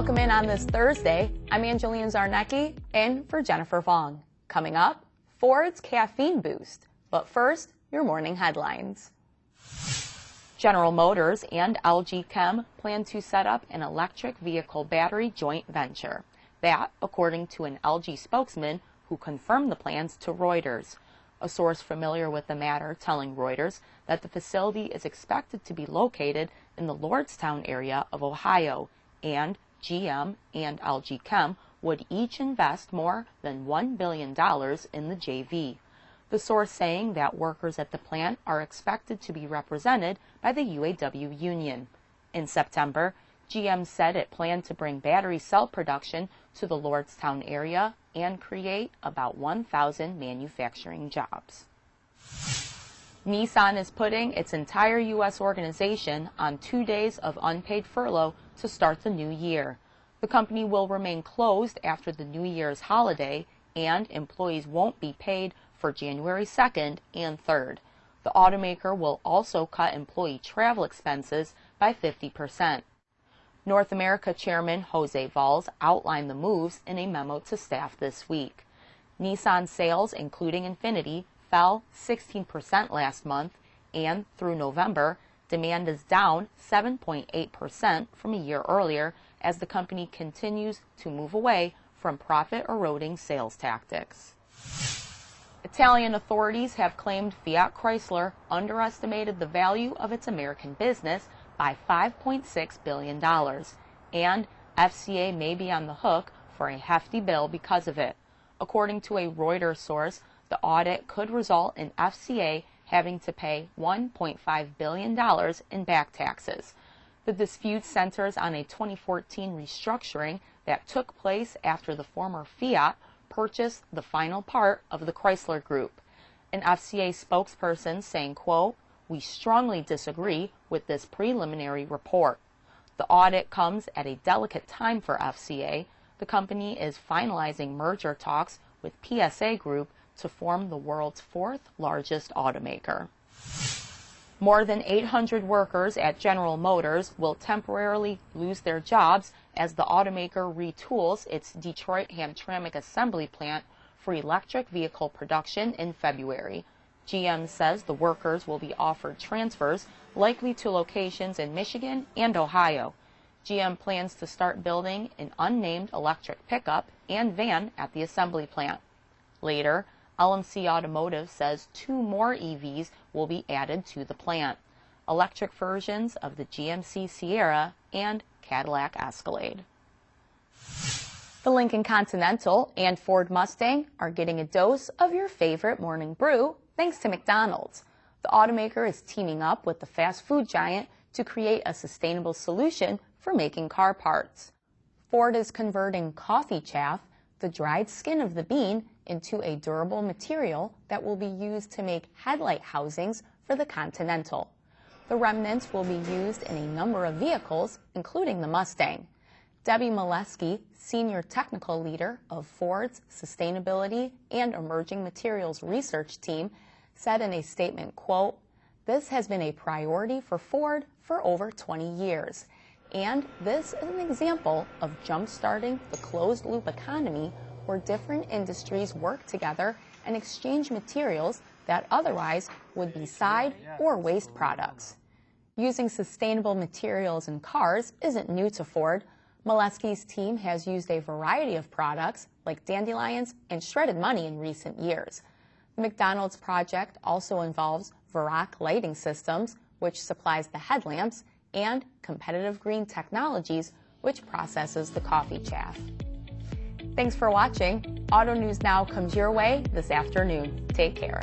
Welcome in on this Thursday. I'm Angelina Zarnecki, in for Jennifer Vong. Coming up, Ford's caffeine boost. But first, your morning headlines. General Motors and LG Chem plan to set up an electric vehicle battery joint venture. That, according to an LG spokesman who confirmed the plans to Reuters. A source familiar with the matter telling Reuters that the facility is expected to be located in the Lordstown area of Ohio, and GM and LG Chem would each invest more than $1 billion in the JV. The source saying that workers at the plant are expected to be represented by the UAW union. In September, GM said it planned to bring battery cell production to the Lordstown area and create about 1,000 manufacturing jobs. Nissan is putting its entire U.S. organization on 2 days of unpaid furlough to start the new year. The company will remain closed after the New Year's holiday, and employees won't be paid for January 2nd and 3rd. The automaker will also cut employee travel expenses by 50%. North America Chairman Jose Valls outlined the moves in a memo to staff this week. Nissan sales, including Infiniti, fell 16% last month, and through November, demand is down 7.8% from a year earlier as the company continues to move away from profit-eroding sales tactics. Italian authorities have claimed Fiat Chrysler underestimated the value of its American business by $5.6 billion, and FCA may be on the hook for a hefty bill because of it. According to a Reuters source, the audit could result in FCA having to pay $1.5 billion in back taxes. The dispute centers on a 2014 restructuring that took place after the former Fiat purchased the final part of the Chrysler Group. An FCA spokesperson saying, quote, "We strongly disagree with this preliminary report." The audit comes at a delicate time for FCA. The company is finalizing merger talks with PSA Group to form the world's fourth largest automaker. More than 800 workers at General Motors will temporarily lose their jobs as the automaker retools its Detroit Hamtramck assembly plant for electric vehicle production in February. GM says the workers will be offered transfers, likely to locations in Michigan and Ohio. GM plans to start building an unnamed electric pickup and van at the assembly plant. Later, LMC Automotive says 2 more EVs will be added to the plant, electric versions of the GMC Sierra and Cadillac Escalade. The Lincoln Continental and Ford Mustang are getting a dose of your favorite morning brew thanks to McDonald's. The automaker is teaming up with the fast food giant to create a sustainable solution for making car parts. Ford is converting coffee chaff, the dried skin of the bean, into a durable material that will be used to make headlight housings for the Continental. The remnants will be used in a number of vehicles, including the Mustang. Debbie Molesky, Senior Technical Leader of Ford's Sustainability and Emerging Materials Research Team, said in a statement, quote, "This has been a priority for Ford for over 20 years. And this is an example of jump-starting the closed-loop economy where different industries work together and exchange materials that otherwise would be side or waste products." Using sustainable materials in cars isn't new to Ford. Molesky's team has used a variety of products like dandelions and shredded money in recent years. The McDonald's project also involves Varroc Lighting Systems, which supplies the headlamps, and Competitive Green Technologies, which processes the coffee chaff. Thanks for watching. Auto News Now comes your way this afternoon. Take care.